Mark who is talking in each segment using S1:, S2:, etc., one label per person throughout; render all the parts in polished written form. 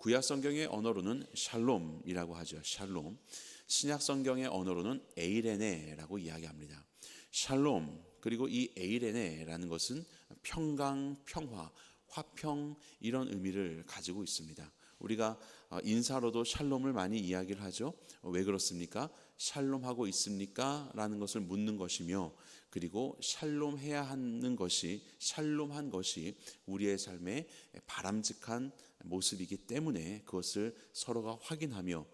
S1: 구약 성경의 언어로는 샬롬이라고 하죠. 샬롬. 신약 성경의 언어로는 에이레네라고 이야기합니다. 샬롬 그리고 이 에이레네라는 것은 평강, 평화, 화평 이런 의미를 가지고 있습니다. 우리가 인사로도 샬롬을 많이 이야기를 하죠. 왜 그렇습니까? 샬롬하고 있습니까? 라는 것을 묻는 것이며, 그리고 샬롬해야 하는 것이, 샬롬한 것이 우리의 삶의 바람직한 모습이기 때문에 그것을 서로가 확인하며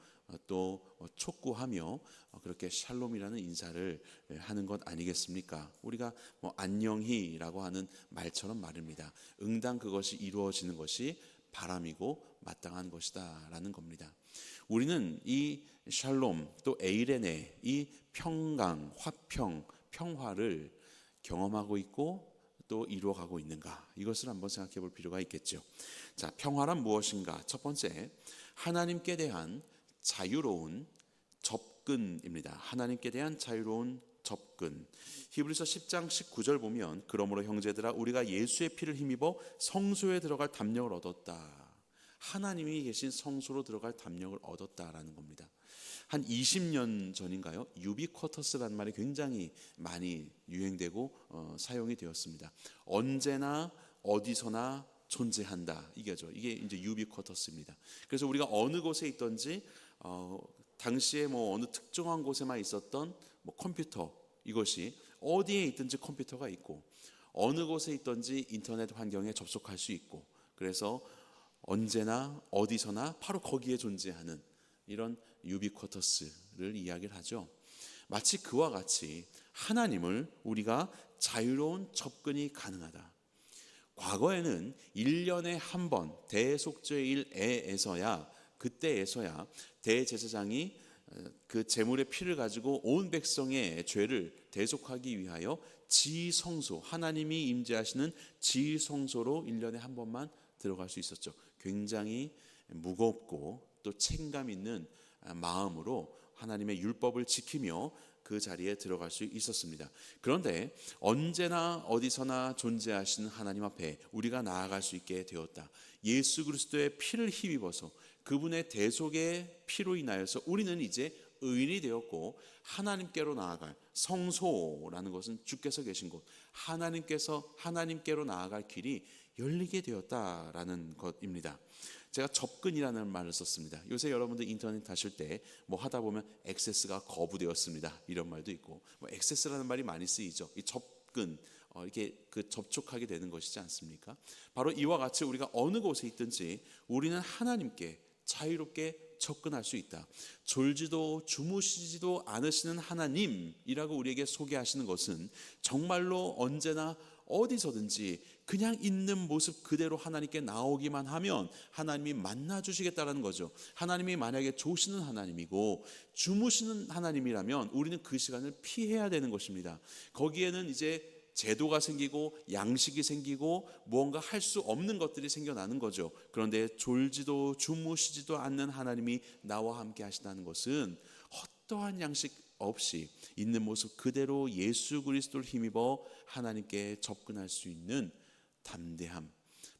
S1: 또 촉구하며 그렇게 샬롬이라는 인사를 하는 것 아니겠습니까? 우리가 안녕히라고 하는 말처럼 말입니다. 응당 그것이 이루어지는 것이 바람이고 마땅한 것이다 라는 겁니다. 우리는 이 샬롬 또 에이레네, 이 평강, 화평, 평화를 경험하고 있고 또 이루어가고 있는가, 이것을 한번 생각해 볼 필요가 있겠죠. 자, 평화란 무엇인가? 첫 번째, 하나님께 대한 자유로운 접근입니다. 하나님께 대한 자유로운 접근. 히브리서 10장 19절 보면, 그러므로 형제들아 우리가 예수의 피를 힘입어 성소에 들어갈 담력을 얻었다. 하나님이 계신 성소로 들어갈 담력을 얻었다라는 겁니다. 한 20년 전인가요? 유비쿼터스라는 말이 굉장히 많이 유행되고 사용이 되었습니다. 언제나 어디서나 존재한다, 이게죠. 이게 이제 유비쿼터스입니다. 그래서 우리가 어느 곳에 있든지 당시에 어느 특정한 곳에만 있었던 컴퓨터, 이것이 어디에 있든지 컴퓨터가 있고 어느 곳에 있든지 인터넷 환경에 접속할 수 있고, 그래서 언제나 어디서나 바로 거기에 존재하는 이런 유비쿼터스를 이야기를 하죠. 마치 그와 같이 하나님을 우리가 자유로운 접근이 가능하다. 과거에는 1년에 한 번 대속죄일에서야, 그때에서야 대제사장이 그 제물의 피를 가지고 온 백성의 죄를 대속하기 위하여 지성소, 하나님이 임재하시는 지성소로 1년에 한 번만 들어갈 수 있었죠. 굉장히 무겁고 또 책임감 있는 마음으로 하나님의 율법을 지키며 그 자리에 들어갈 수 있었습니다. 그런데 언제나 어디서나 존재하시는 하나님 앞에 우리가 나아갈 수 있게 되었다. 예수 그리스도의 피를 힘입어서 그분의 대속의 피로 인하여서 우리는 이제 의인이 되었고, 하나님께로 나아갈 성소라는 것은 주께서 계신 곳, 하나님께로 나아갈 길이 열리게 되었다라는 것입니다. 제가 접근이라는 말을 썼습니다. 요새 여러분들 인터넷 하실 때 하다 보면 액세스가 거부되었습니다, 이런 말도 있고, 액세스라는 말이 많이 쓰이죠. 이 접근, 이렇게 접촉하게 되는 것이지 않습니까? 바로 이와 같이 우리가 어느 곳에 있든지 우리는 하나님께 자유롭게 접근할 수 있다. 졸지도 주무시지도 않으시는 하나님이라고 우리에게 소개하시는 것은 정말로 언제나 어디서든지 그냥 있는 모습 그대로 하나님께 나오기만 하면 하나님이 만나 주시겠다는 거죠. 하나님이 만약에 조시는 하나님이고 주무시는 하나님이라면 우리는 그 시간을 피해야 되는 것입니다. 거기에는 이제 제도가 생기고 양식이 생기고 무언가 할 수 없는 것들이 생겨나는 거죠. 그런데 졸지도 주무시지도 않는 하나님이 나와 함께 하신다는 것은 어떠한 양식 없이 있는 모습 그대로 예수 그리스도를 힘입어 하나님께 접근할 수 있는 담대함,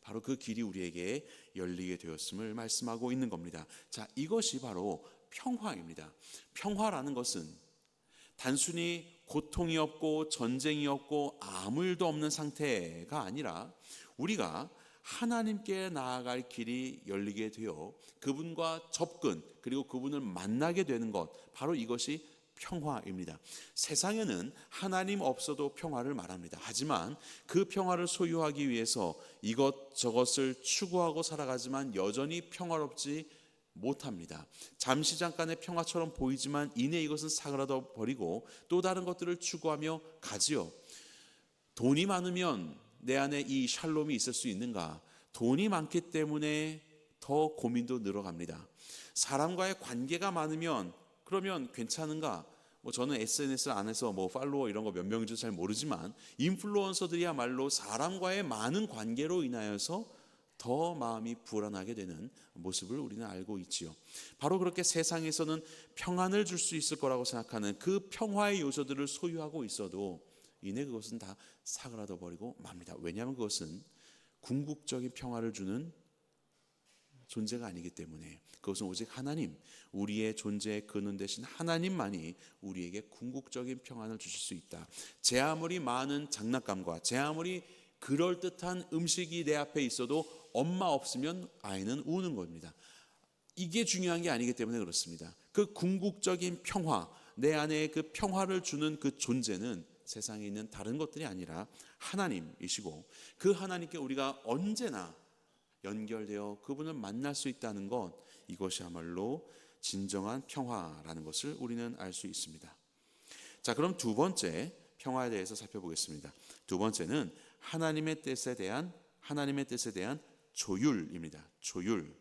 S1: 바로 그 길이 우리에게 열리게 되었음을 말씀하고 있는 겁니다. 자, 이것이 바로 평화입니다. 평화라는 것은 단순히 고통이 없고 전쟁이 없고 아무 일도 없는 상태가 아니라 우리가 하나님께 나아갈 길이 열리게 되어 그분과 접근, 그리고 그분을 만나게 되는 것, 바로 이것이 평화입니다. 세상에는 하나님 없어도 평화를 말합니다. 하지만 그 평화를 소유하기 위해서 이것저것을 추구하고 살아가지만 여전히 평화롭지 못합니다. 잠시 잠깐의 평화처럼 보이지만 이내 이것은 사그라져 버리고 또 다른 것들을 추구하며 가지요. 돈이 많으면 내 안에 이 샬롬이 있을 수 있는가? 돈이 많기 때문에 더 고민도 늘어갑니다. 사람과의 관계가 많으면 그러면 괜찮은가? 저는 SNS를 안 해서 팔로워 이런 거 몇 명인지 잘 모르지만 인플루언서들이야말로 사람과의 많은 관계로 인하여서 더 마음이 불안하게 되는 모습을 우리는 알고 있지요. 바로 그렇게 세상에서는 평안을 줄 수 있을 거라고 생각하는 그 평화의 요소들을 소유하고 있어도 이내 그것은 다 사그라져 버리고 맙니다. 왜냐하면 그것은 궁극적인 평화를 주는 존재가 아니기 때문에 그것은 오직 하나님, 우리의 존재의 근원 되신 하나님만이 우리에게 궁극적인 평안을 주실 수 있다. 제 아무리 많은 장난감과 제 아무리 그럴듯한 음식이 내 앞에 있어도 엄마 없으면 아이는 우는 겁니다. 이게 중요한 게 아니기 때문에 그렇습니다. 그 궁극적인 평화, 내 안에 그 평화를 주는 그 존재는 세상에 있는 다른 것들이 아니라 하나님이시고, 그 하나님께 우리가 언제나 연결되어 그분을 만날 수 있다는 것, 이것이야말로 진정한 평화라는 것을 우리는 알 수 있습니다. 자, 그럼 두 번째 평화에 대해서 살펴보겠습니다. 두 번째는 하나님의 뜻에 대한 조율입니다. 조율.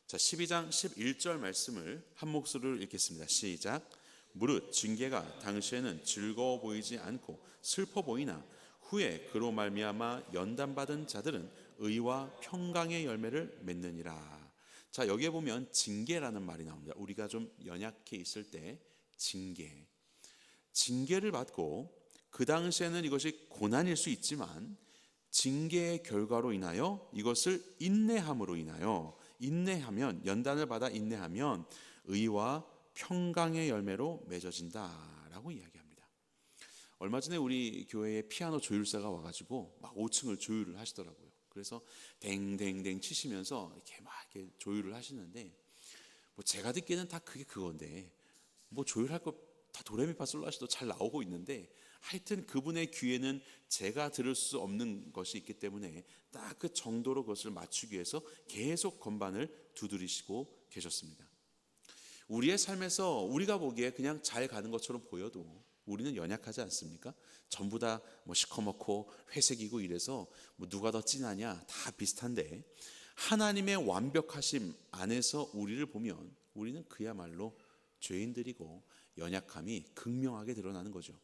S1: 자, 12장 11절 말씀을 한 목소리로 읽겠습니다. 시작. 무릇 징계가 당시에는 즐거워 보이지 않고 슬퍼 보이나 후에 그로 말미암아 연단받은 자들은 의와 평강의 열매를 맺느니라. 자, 여기에 보면 징계라는 말이 나옵니다. 우리가 좀 연약해 있을 때 징계를 받고, 그 당시에는 이것이 고난일 수 있지만 징계의 결과로 인하여 이것을 인내함으로 인하여 연단을 받아 인내하면 의와 평강의 열매로 맺어진다라고 이야기합니다. 얼마 전에 우리 교회에 피아노 조율사가 와가지고 막 5층을 조율을 하시더라고요. 그래서 댕댕댕 치시면서 이렇게 조율을 하시는데, 뭐 제가 듣기에는 다 그게 그건데, 뭐 조율할 거 다 도레미파솔라시도 잘 나오고 있는데, 하여튼 그분의 귀에는 제가 들을 수 없는 것이 있기 때문에 딱 그 정도로 그것을 맞추기 위해서 계속 건반을 두드리시고 계셨습니다. 우리의 삶에서 우리가 보기에 그냥 잘 가는 것처럼 보여도 우리는 연약하지 않습니까? 전부 다 뭐 시커멓고 회색이고 이래서 뭐 누가 더 진하냐, 다 비슷한데 하나님의 완벽하심 안에서 우리를 보면 우리는 그야말로 죄인들이고 연약함이 극명하게 드러나는 거죠.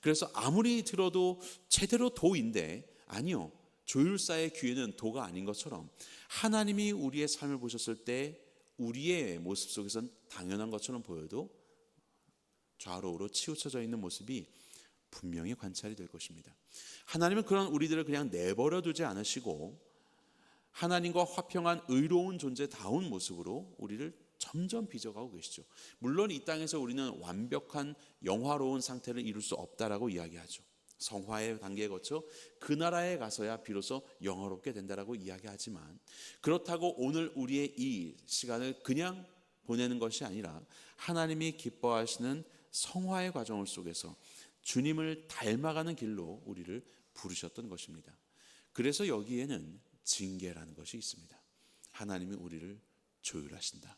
S1: 그래서 아무리 들어도 제대로 도인데, 아니요, 조율사의 귀에는 도가 아닌 것처럼 하나님이 우리의 삶을 보셨을 때 우리의 모습 속에선 당연한 것처럼 보여도 좌로우로 치우쳐져 있는 모습이 분명히 관찰이 될 것입니다. 하나님은 그런 우리들을 그냥 내버려 두지 않으시고 하나님과 화평한 의로운 존재다운 모습으로 우리를 점점 빚어가고 계시죠. 물론 이 땅에서 우리는 완벽한 영화로운 상태를 이룰 수 없다라고 이야기하죠. 성화의 단계에 거쳐 그 나라에 가서야 비로소 영화롭게 된다라고 이야기하지만, 그렇다고 오늘 우리의 이 시간을 그냥 보내는 것이 아니라 하나님이 기뻐하시는 성화의 과정 속에서 주님을 닮아가는 길로 우리를 부르셨던 것입니다. 그래서 여기에는 징계라는 것이 있습니다. 하나님이 우리를 조율하신다.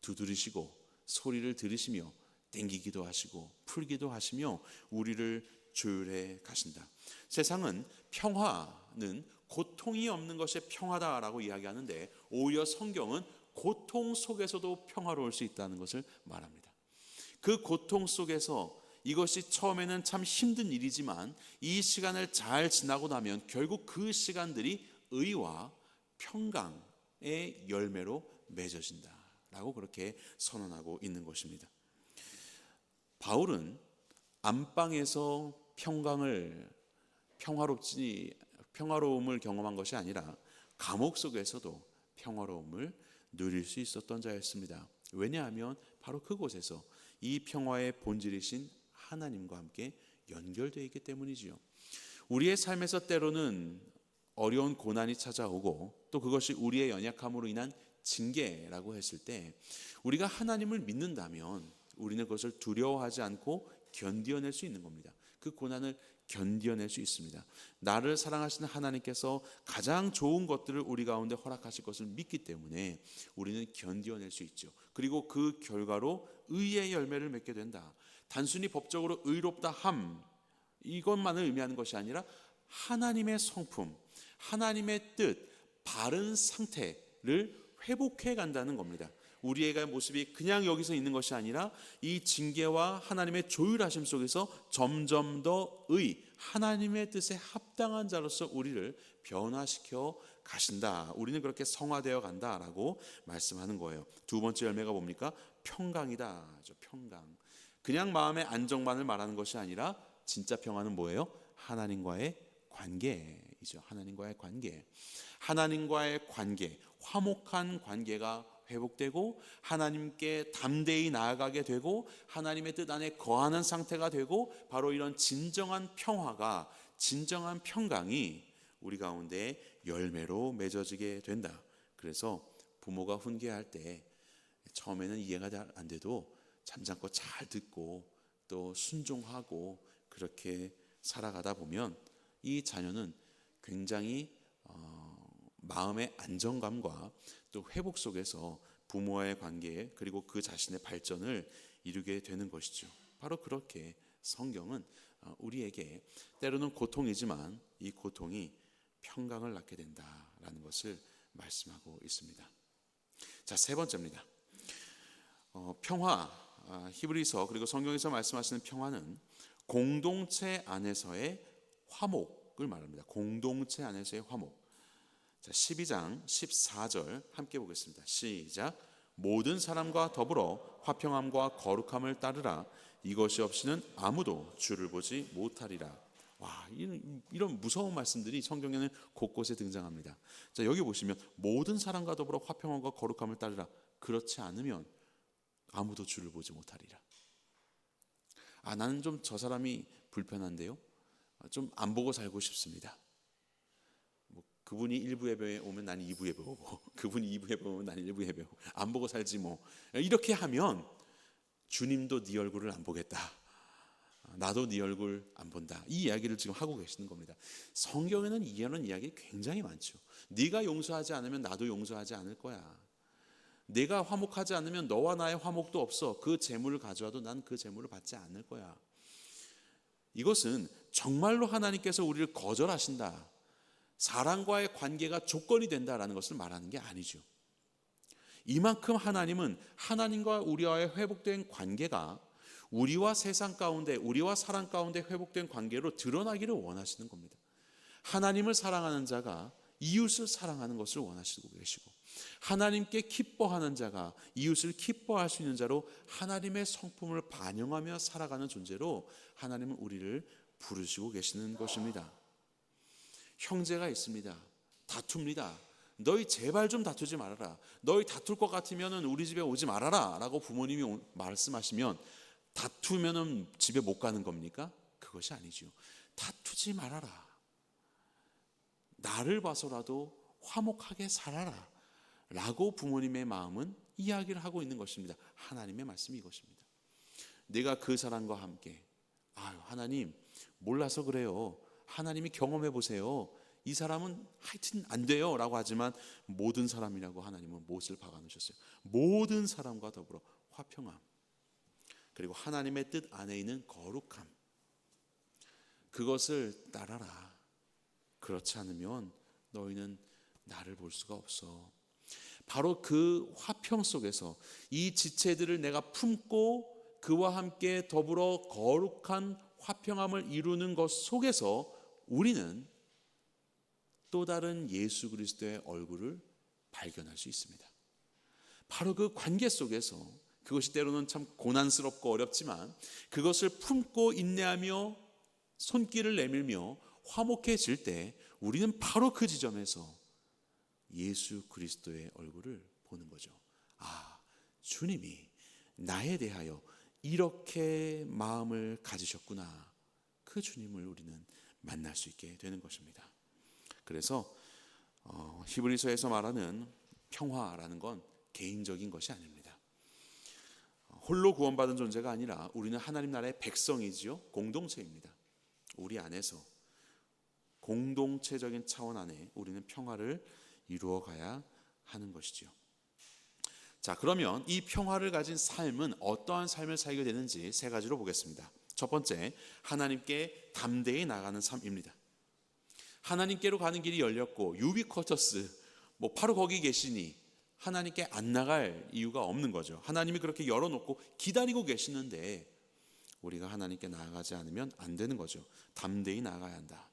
S1: 두드리시고 소리를 들으시며 땡기기도 하시고 풀기도 하시며 우리를 조율해 가신다. 세상은 평화는 고통이 없는 것이 평화다라고 이야기하는데, 오히려 성경은 고통 속에서도 평화로울 수 있다는 것을 말합니다. 그 고통 속에서 이것이 처음에는 참 힘든 일이지만 이 시간을 잘 지나고 나면 결국 그 시간들이 의와 평강의 열매로 맺어진다라고 그렇게 선언하고 있는 것입니다. 바울은 안방에서 평화로움을 경험한 것이 아니라 감옥 속에서도 평화로움을 누릴 수 있었던 자였습니다. 왜냐하면 바로 그곳에서 이 평화의 본질이신 하나님과 함께 연결되어 있기 때문이지요. 우리의 삶에서 때로는 어려운 고난이 찾아오고 또 그것이 우리의 연약함으로 인한 징계라고 했을 때, 우리가 하나님을 믿는다면 우리는 그것을 두려워하지 않고 견디어낼 수 있는 겁니다. 그 고난을 견디어낼 수 있습니다. 나를 사랑하시는 하나님께서 가장 좋은 것들을 우리 가운데 허락하실 것을 믿기 때문에 우리는 견디어낼 수 있죠. 그리고 그 결과로 의의 열매를 맺게 된다. 단순히 법적으로 의롭다 함, 이것만을 의미하는 것이 아니라 하나님의 성품, 하나님의 뜻, 바른 상태를 회복해 간다는 겁니다. 우리의 모습이 그냥 여기서 있는 것이 아니라 이 징계와 하나님의 조율하심 속에서 점점 더 하나님의 뜻에 합당한 자로서 우리를 변화시켜 가신다. 우리는 그렇게 성화되어 간다라고 말씀하는 거예요. 두 번째 열매가 뭡니까? 평강이다. 평강. 그냥 마음의 안정만을 말하는 것이 아니라 진짜 평화는 뭐예요? 하나님과의 관계이죠. 하나님과의 관계. 화목한 관계가 회복되고 하나님께 담대히 나아가게 되고 하나님의 뜻 안에 거하는 상태가 되고 바로 이런 진정한 평화가, 진정한 평강이 우리 가운데 열매로 맺어지게 된다. 그래서 부모가 훈계할 때 처음에는 이해가 잘 안 돼도 잠잠고 잘 듣고 또 순종하고 그렇게 살아가다 보면 이 자녀는 굉장히 마음의 안정감과 또 회복 속에서 부모와의 관계 그리고 그 자신의 발전을 이루게 되는 것이죠. 바로 그렇게 성경은 우리에게 때로는 고통이지만 이 고통이 평강을 낳게 된다라는 것을 말씀하고 있습니다. 자, 세 번째입니다. 평화, 히브리서 그리고 성경에서 말씀하시는 평화는 공동체 안에서의 화목을 말합니다. 공동체 안에서의 화목. 자, 12장 14절 함께 보겠습니다. 시작. 모든 사람과 더불어 화평함과 거룩함을 따르라. 이것이 없이는 아무도 주를 보지 못하리라. 와, 이런 무서운 말씀들이 성경에는 곳곳에 등장합니다. 자, 여기 보시면 모든 사람과 더불어 화평함과 거룩함을 따르라. 그렇지 않으면 아무도 주를 보지 못하리라. 나는 좀 저 사람이 불편한데요. 좀 안 보고 살고 싶습니다. 그분이 1부 예배에 오면 나는 2부 예배 오고 그분이 2부 예배 오면 나는 1부 예배 오고 안 보고 살지 뭐. 이렇게 하면 주님도 네 얼굴을 안 보겠다. 나도 네 얼굴 안 본다. 이 이야기를 지금 하고 계시는 겁니다. 성경에는 이해하는 이야기 굉장히 많죠. 네가 용서하지 않으면 나도 용서하지 않을 거야. 내가 화목하지 않으면 너와 나의 화목도 없어. 그 재물을 가져와도 난 그 재물을 받지 않을 거야. 이것은 정말로 하나님께서 우리를 거절하신다, 사랑과의 관계가 조건이 된다라는 것을 말하는 게 아니죠. 이만큼 하나님은 하나님과 우리와의 회복된 관계가 우리와 세상 가운데, 우리와 사람 가운데 회복된 관계로 드러나기를 원하시는 겁니다. 하나님을 사랑하는 자가 이웃을 사랑하는 것을 원하시고 계시고, 하나님께 기뻐하는 자가 이웃을 기뻐할 수 있는 자로 하나님의 성품을 반영하며 살아가는 존재로 하나님은 우리를 부르시고 계시는 것입니다. 형제가 있습니다. 다툽니다. 너희 제발 좀 다투지 말아라. 너희 다툴 것 같으면 우리 집에 오지 말아라 라고 부모님이 말씀하시면 다투면 집에 못 가는 겁니까? 그것이 아니죠. 다투지 말아라. 나를 봐서라도 화목하게 살아라 라고 부모님의 마음은 이야기를 하고 있는 것입니다. 하나님의 말씀이 이것입니다. 내가 그 사람과 함께, 하나님 몰라서 그래요. 하나님이 경험해 보세요. 이 사람은 하여튼 안 돼요 라고 하지만 모든 사람이라고 하나님은 못을 박아 놓으셨어요. 모든 사람과 더불어 화평함, 그리고 하나님의 뜻 안에 있는 거룩함, 그것을 따라라. 그렇지 않으면 너희는 나를 볼 수가 없어. 바로 그 화평 속에서 이 지체들을 내가 품고 그와 함께 더불어 거룩한 화평함을 이루는 것 속에서 우리는 또 다른 예수 그리스도의 얼굴을 발견할 수 있습니다. 바로 그 관계 속에서, 그것이 때로는 참 고난스럽고 어렵지만 그것을 품고 인내하며 손길을 내밀며 화목해질 때 우리는 바로 그 지점에서 예수 그리스도의 얼굴을 보는 거죠. 주님이 나에 대하여 이렇게 마음을 가지셨구나. 그 주님을 우리는 만날 수 있게 되는 것입니다. 그래서 히브리서에서 말하는 평화라는 건 개인적인 것이 아닙니다. 홀로 구원받은 존재가 아니라 우리는 하나님 나라의 백성이지요. 공동체입니다. 우리 안에서 공동체적인 차원 안에 우리는 평화를 이루어가야 하는 것이지요. 자, 그러면 이 평화를 가진 삶은 어떠한 삶을 살게 되는지 세 가지로 보겠습니다. 첫 번째, 하나님께 담대히 나가는 삶입니다. 하나님께로 가는 길이 열렸고 유비쿼터스 바로 거기 계시니 하나님께 안 나갈 이유가 없는 거죠. 하나님이 그렇게 열어놓고 기다리고 계시는데 우리가 하나님께 나아가지 않으면 안 되는 거죠. 담대히 나아가야 한다.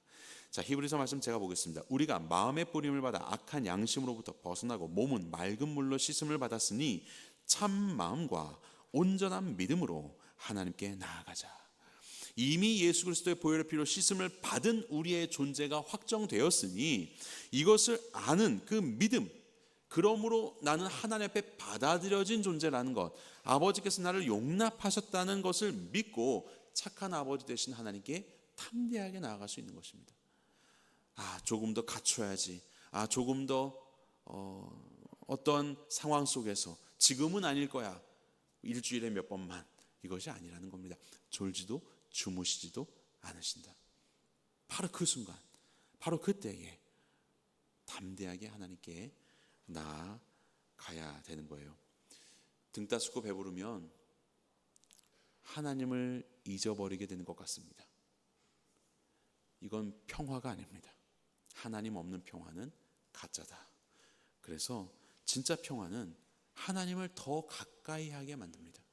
S1: 자, 히브리서 말씀 제가 보겠습니다. 우리가 마음의 뿌림을 받아 악한 양심으로부터 벗어나고 몸은 맑은 물로 씻음을 받았으니 참 마음과 온전한 믿음으로 하나님께 나아가자. 이미 예수 그리스도의 보혈의 피로 씻음을 받은 우리의 존재가 확정되었으니 이것을 아는 그 믿음, 그러므로 나는 하나님 앞에 받아들여진 존재라는 것, 아버지께서 나를 용납하셨다는 것을 믿고 착한 아버지 되신 하나님께 담대하게 나아갈 수 있는 것입니다. 조금 더 갖춰야지. 조금 더 어떤 상황 속에서 지금은 아닐 거야. 일주일에 몇 번만. 이것이 아니라는 겁니다. 졸지도 주무시지도 않으신다. 바로 그 순간, 바로 그때에 담대하게 하나님께 나아가야 되는 거예요. 등 따숩고 배부르면 하나님을 잊어버리게 되는 것 같습니다. 이건 평화가 아닙니다. 하나님 없는 평화는 가짜다. 그래서 진짜 평화는 하나님을 더 가까이 하게 만듭니다.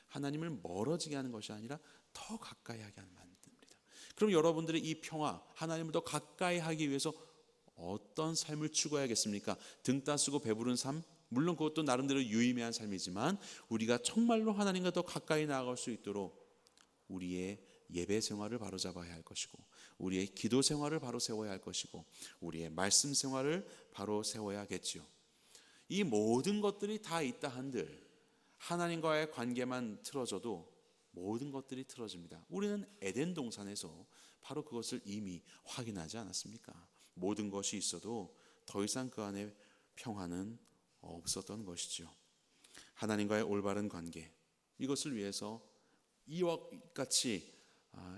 S1: 하나님을 멀어지게 하는 것이 아니라 더 가까이 하게 만듭니다. 그럼 여러분들의 이 평화, 하나님을 더 가까이 하기 위해서 어떤 삶을 추구해야겠습니까? 등 따쓰고 배부른 삶, 물론 그것도 나름대로 유의미한 삶이지만 우리가 정말로 하나님과 더 가까이 나아갈 수 있도록 우리의 예배 생활을 바로 잡아야 할 것이고, 우리의 기도 생활을 바로 세워야 할 것이고, 우리의 말씀 생활을 바로 세워야겠지요. 이 모든 것들이 다 있다 한들 하나님과의 관계만 틀어져도 모든 것들이 틀어집니다. 우리는 에덴 동산에서 바로 그것을 이미 확인하지 않았습니까? 모든 것이 있어도 더 이상 그 안에 평화는 없었던 것이죠. 하나님과의 올바른 관계, 이것을 위해서 이와 같이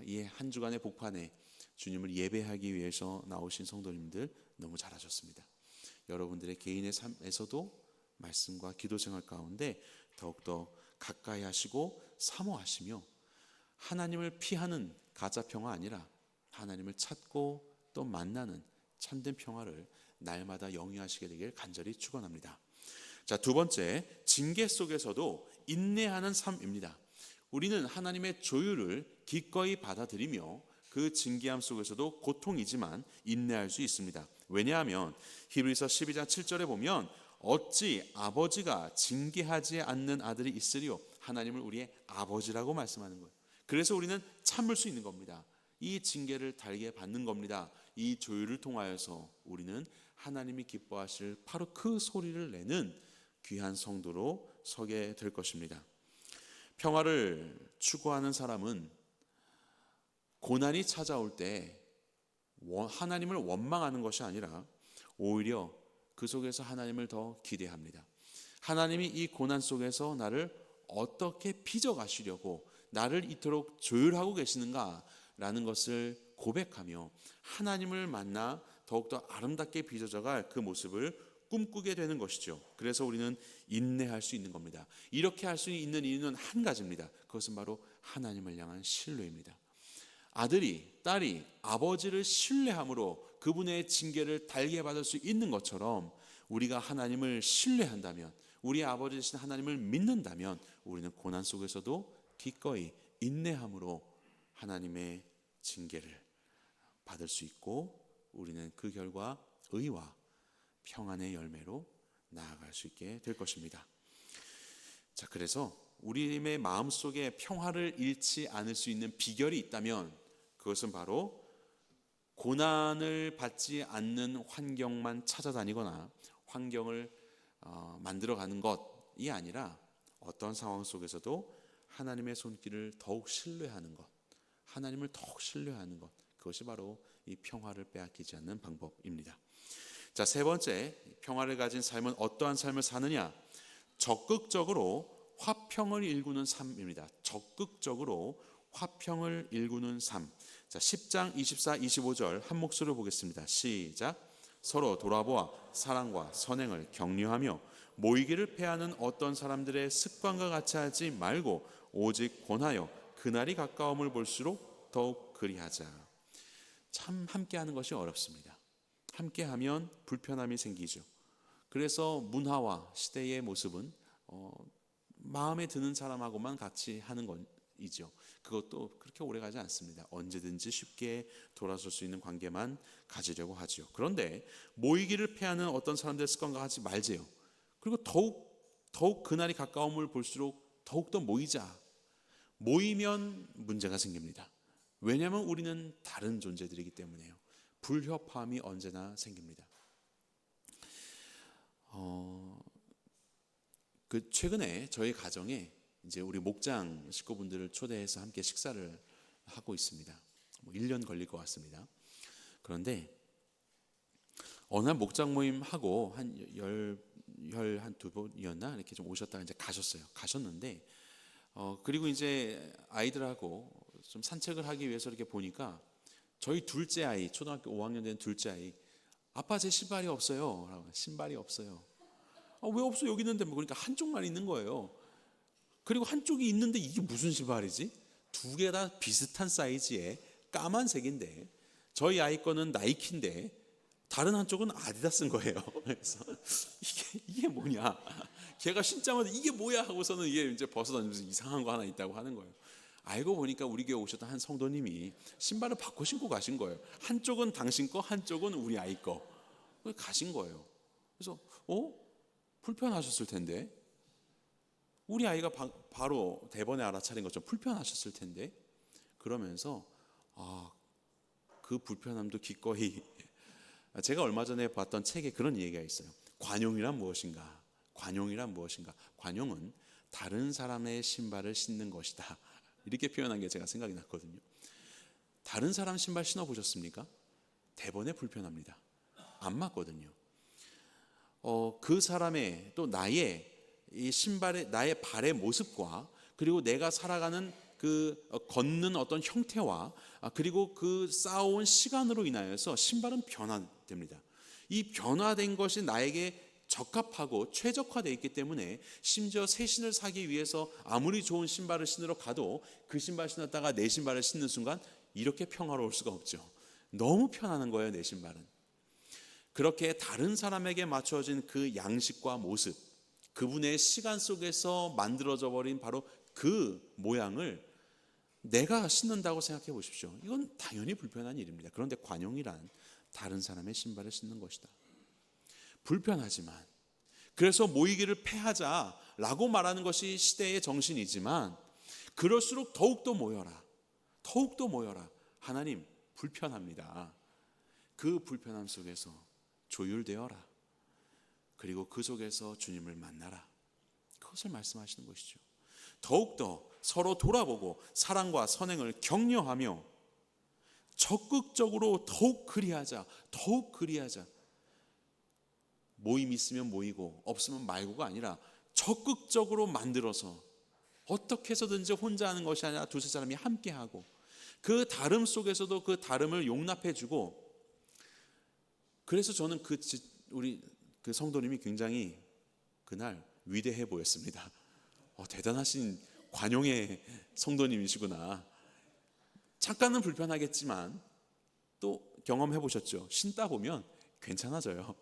S1: 이 한 주간의 복판에 주님을 예배하기 위해서 나오신 성도님들 너무 잘하셨습니다. 여러분들의 개인의 삶에서도 말씀과 기도 생활 가운데 더욱더 가까이 하시고 사모하시며 하나님을 피하는 가짜 평화 아니라 하나님을 찾고 또 만나는 참된 평화를 날마다 영위하시게 되길 간절히 축원합니다. 자, 두 번째, 징계 속에서도 인내하는 삶입니다. 우리는 하나님의 조율을 기꺼이 받아들이며 그 징계함 속에서도 고통이지만 인내할 수 있습니다. 왜냐하면 히브리서 12장 7절에 보면 어찌 아버지가 징계하지 않는 아들이 있으리요. 하나님을 우리의 아버지라고 말씀하는 거예요. 그래서 우리는 참을 수 있는 겁니다. 이 징계를 달게 받는 겁니다. 이 조율을 통하여서 우리는 하나님이 기뻐하실 바로 그 소리를 내는 귀한 성도로 서게 될 것입니다. 평화를 추구하는 사람은 고난이 찾아올 때 하나님을 원망하는 것이 아니라 오히려 그 속에서 하나님을 더 기대합니다. 하나님이 이 고난 속에서 나를 어떻게 빚어가시려고 나를 이토록 조율하고 계시는가라는 것을 고백하며 하나님을 만나 더욱더 아름답게 빚어져갈 그 모습을 꿈꾸게 되는 것이죠. 그래서 우리는 인내할 수 있는 겁니다. 이렇게 할 수 있는 이유는 한 가지입니다. 그것은 바로 하나님을 향한 신뢰입니다. 아들이, 딸이 아버지를 신뢰함으로 그분의 징계를 달게 받을 수 있는 것처럼 우리가 하나님을 신뢰한다면, 우리 아버지 되신 하나님을 믿는다면 우리는 고난 속에서도 기꺼이 인내함으로 하나님의 징계를 받을 수 있고 우리는 그 결과 의와 평안의 열매로 나아갈 수 있게 될 것입니다. 자, 그래서 우리의 마음속에 평화를 잃지 않을 수 있는 비결이 있다면 그것은 바로 고난을 받지 않는 환경만 찾아다니거나 환경을 만들어가는 것이 아니라 어떤 상황 속에서도 하나님의 손길을 더욱 신뢰하는 것, 하나님을 더욱 신뢰하는 것, 그것이 바로 이 평화를 빼앗기지 않는 방법입니다. 자, 세 번째, 평화를 가진 삶은 어떠한 삶을 사느냐? 적극적으로 화평을 일구는 삶입니다. 적극적으로 화평을 일구는 삶. 자, 10장 24, 25절 한 목소리로 보겠습니다. 시작. 서로 돌아보아 사랑과 선행을 격려하며 모이기를 패하는 어떤 사람들의 습관과 같이 하지 말고 오직 권하여 그날이 가까움을 볼수록 더욱 그리하자. 참 함께하는 것이 어렵습니다. 함께하면 불편함이 생기죠. 그래서 문화와 시대의 모습은 마음에 드는 사람하고만 같이 하는 것이죠. 그것도 그렇게 오래가지 않습니다. 언제든지 쉽게 돌아설 수 있는 관계만 가지려고 하죠. 그런데 모이기를 패하는 어떤 사람들의 습관과 하지 말지요. 그리고 더욱 그날이 가까움을 볼수록 더욱더 모이자. 모이면 문제가 생깁니다. 왜냐하면 우리는 다른 존재들이기 때문에요. 불협화음이 언제나 생깁니다. 그 최근에 저희 가정에 이제 우리 목장 식구분들을 초대해서 함께 식사를 하고 있습니다. 1년 걸릴 것 같습니다. 그런데 어느 날 목장 모임 하고 한 두 번이었나 이렇게 좀 오셨다가 이제 가셨는데 그리고 이제 아이들하고 좀 산책을 하기 위해서 이렇게 보니까 저희 둘째 아이, 초등학교 5학년 된 둘째 아이, 아빠 제 신발이 없어요. 신발이 없어요. 왜 없어? 여기 있는데. 그러니까 한쪽만 있는 거예요. 그리고 한쪽이 있는데 이게 무슨 신발이지? 두 개 다 비슷한 사이즈의 까만색인데 저희 아이 거는 나이키인데 다른 한쪽은 아디다스인 거예요. 그래서 이게 뭐냐? 걔가 신자마자 이게 뭐야 하고서는 이게 이제 벗어던지면서 이상한 거 하나 있다고 하는 거예요. 알고 보니까 우리 교회 오셨던 한 성도님이 신발을 바꿔 신고 가신 거예요. 한쪽은 당신 거, 한쪽은 우리 아이 거. 가신 거예요. 그래서 불편하셨을 텐데, 우리 아이가 바로 대번에 알아차린 것처럼 불편하셨을 텐데, 그러면서 그 불편함도 기꺼이, 제가 얼마 전에 봤던 책에 그런 얘기가 있어요. 관용이란 무엇인가? 관용이란 무엇인가? 관용은 다른 사람의 신발을 신는 것이다. 이렇게 표현한 게 제가 생각이 났거든요. 다른 사람 신발 신어보셨습니까? 대번에 불편합니다. 안 맞거든요. 그 사람의 또 나의 이 신발의 나의 발의 모습과 그리고 내가 살아가는 그 걷는 어떤 형태와 그리고 그 쌓아온 시간으로 인하여서 신발은 변화됩니다. 이 변화된 것이 나에게 적합하고 최적화되어 있기 때문에 심지어 새 신을 사기 위해서 아무리 좋은 신발을 신으러 가도 그 신발 신었다가 내 신발을 신는 순간 이렇게 평화로울 수가 없죠. 너무 편안한 거예요, 내 신발은. 그렇게 다른 사람에게 맞춰진 그 양식과 모습, 그분의 시간 속에서 만들어져 버린 바로 그 모양을 내가 신는다고 생각해 보십시오. 이건 당연히 불편한 일입니다. 그런데 관용이란 다른 사람의 신발을 신는 것이다. 불편하지만, 그래서 모이기를 패하자라고 말하는 것이 시대의 정신이지만, 그럴수록 더욱더 모여라. 더욱더 모여라. 하나님 불편합니다. 그 불편함 속에서 조율되어라. 그리고 그 속에서 주님을 만나라. 그것을 말씀하시는 것이죠. 더욱더 서로 돌아보고 사랑과 선행을 격려하며 적극적으로 더욱 그리하자. 더욱 그리하자. 모임 있으면 모이고 없으면 말고가 아니라 적극적으로 만들어서 어떻게 해서든지 혼자 하는 것이 아니라 두세 사람이 함께 하고 그 다름 속에서도 그 다름을 용납해 주고, 그래서 저는 우리 그 성도님이 굉장히 그날 위대해 보였습니다. 대단하신 관용의 성도님이시구나. 잠깐은 불편하겠지만 또 경험해 보셨죠. 신다 보면 괜찮아져요.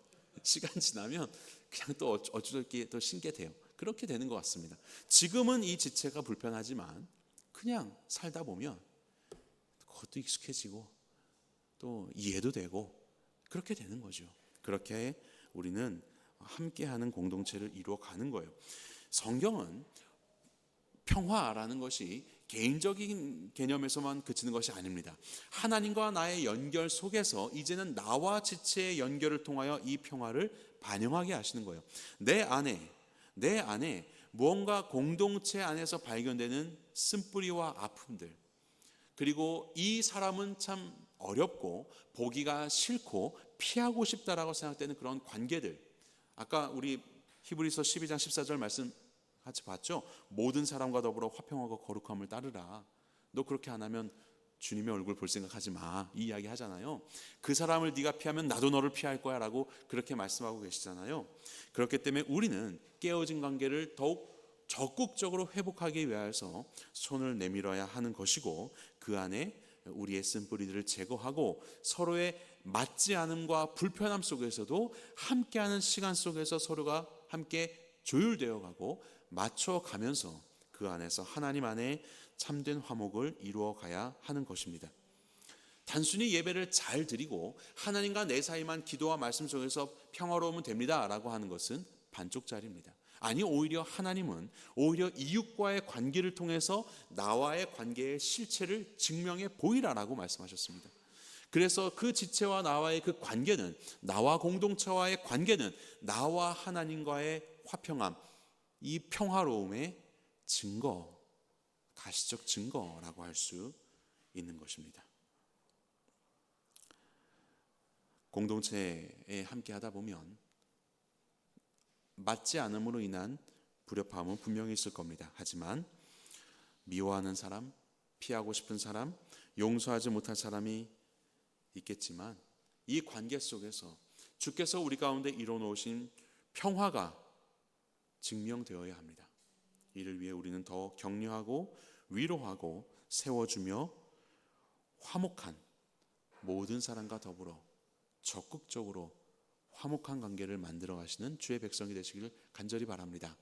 S1: 시간 지나면 그냥 또 어쩌게 또 신게 돼요. 그렇게 되는 것 같습니다. 지금은 이 지체가 불편하지만 그냥 살다 보면 그것도 익숙해지고 또 이해도 되고 그렇게 되는 거죠. 그렇게 우리는 함께하는 공동체를 이루어가는 거예요. 성경은 평화라는 것이 개인적인 개념에서만 그치는 것이 아닙니다. 하나님과 나의 연결 속에서 이제는 나와 지체의 연결을 통하여 이 평화를 반영하게 하시는 거예요. 내 안에 무언가 공동체 안에서 발견되는 쓴뿌리와 아픔들, 그리고 이 사람은 참 어렵고 보기가 싫고 피하고 싶다라고 생각되는 그런 관계들, 아까 우리 히브리서 12장 14절 말씀 같이 봤죠. 모든 사람과 더불어 화평하고 거룩함을 따르라. 너 그렇게 안 하면 주님의 얼굴 볼 생각하지 마. 이 이야기 하잖아요. 그 사람을 네가 피하면 나도 너를 피할 거야 라고 그렇게 말씀하고 계시잖아요. 그렇기 때문에 우리는 깨어진 관계를 더욱 적극적으로 회복하기 위해서 손을 내밀어야 하는 것이고, 그 안에 우리의 쓴뿌리들을 제거하고 서로의 맞지 않음과 불편함 속에서도 함께하는 시간 속에서 서로가 함께 조율되어 가고 맞춰가면서 그 안에서 하나님 안에 참된 화목을 이루어 가야 하는 것입니다. 단순히 예배를 잘 드리고 하나님과 내 사이만 기도와 말씀 속에서 평화로우면 됩니다 라고 하는 것은 반쪽짜리입니다. 아니, 오히려 하나님은 오히려 이웃과의 관계를 통해서 나와의 관계의 실체를 증명해 보이라라고 말씀하셨습니다. 그래서 그 지체와 나와의 그 관계는, 나와 공동체와의 관계는 나와 하나님과의 화평함, 이 평화로움의 증거, 가시적 증거라고 할 수 있는 것입니다. 공동체에 함께 하다 보면 맞지 않음으로 인한 불협화음은 분명히 있을 겁니다. 하지만 미워하는 사람, 피하고 싶은 사람, 용서하지 못할 사람이 있겠지만 이 관계 속에서 주께서 우리 가운데 이뤄놓으신 평화가 증명되어야 합니다. 이를 위해 우리는 더 격려하고 위로하고 세워주며 화목한 모든 사람과 더불어 적극적으로 화목한 관계를 만들어 가시는 주의 백성이 되시기를 간절히 바랍니다.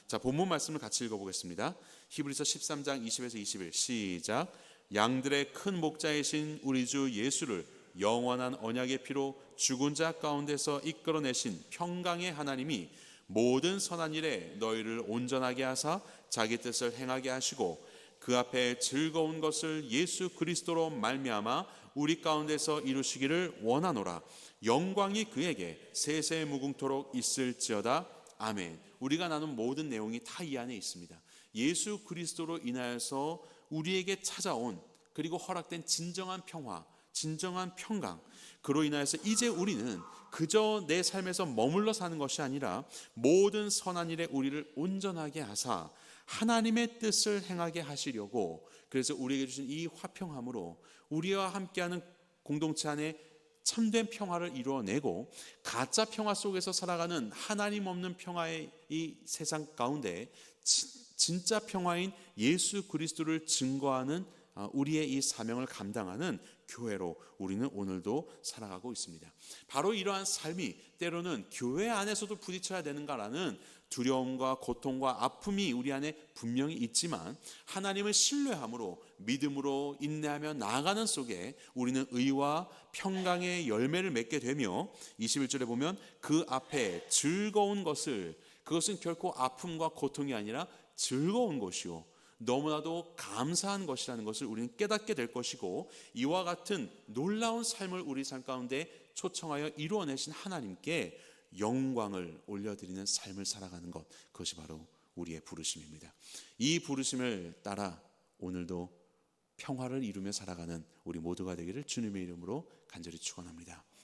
S1: 자, 본문 말씀을 같이 읽어보겠습니다. 히브리서 13장 20에서 21 시작. 양들의 큰 목자이신 우리 주 예수를 영원한 언약의 피로 죽은 자 가운데서 이끌어내신 평강의 하나님이 모든 선한 일에 너희를 온전하게 하사 자기 뜻을 행하게 하시고 그 앞에 즐거운 것을 예수 그리스도로 말미암아 우리 가운데서 이루시기를 원하노라. 영광이 그에게 세세 무궁토록 있을지어다. 아멘. 우리가 나눈 모든 내용이 다 이 안에 있습니다. 예수 그리스도로 인하여서 우리에게 찾아온 그리고 허락된 진정한 평화, 진정한 평강, 그로 인하여서 이제 우리는 그저 내 삶에서 머물러 사는 것이 아니라 모든 선한 일에 우리를 온전하게 하사 하나님의 뜻을 행하게 하시려고, 그래서 우리에게 주신 이 화평함으로 우리와 함께하는 공동체 안에 참된 평화를 이루어내고 가짜 평화 속에서 살아가는 하나님 없는 평화의 이 세상 가운데 진짜 평화인 예수 그리스도를 증거하는 우리의 이 사명을 감당하는 교회로 우리는 오늘도 살아가고 있습니다. 바로 이러한 삶이 때로는 교회 안에서도 부딪혀야 되는가라는 두려움과 고통과 아픔이 우리 안에 분명히 있지만 하나님을 신뢰함으로 믿음으로 인내하며 나아가는 속에 우리는 의와 평강의 열매를 맺게 되며 21절에 보면 그 앞에 즐거운 것을, 그것은 결코 아픔과 고통이 아니라 즐거운 것이요 너무나도 감사한 것이라는 것을 우리는 깨닫게 될 것이고, 이와 같은 놀라운 삶을 우리 삶 가운데 초청하여 이루어내신 하나님께 영광을 올려드리는 삶을 살아가는 것, 그것이 바로 우리의 부르심입니다. 이 부르심을 따라 오늘도 평화를 이루며 살아가는 우리 모두가 되기를 주님의 이름으로 간절히 축원합니다.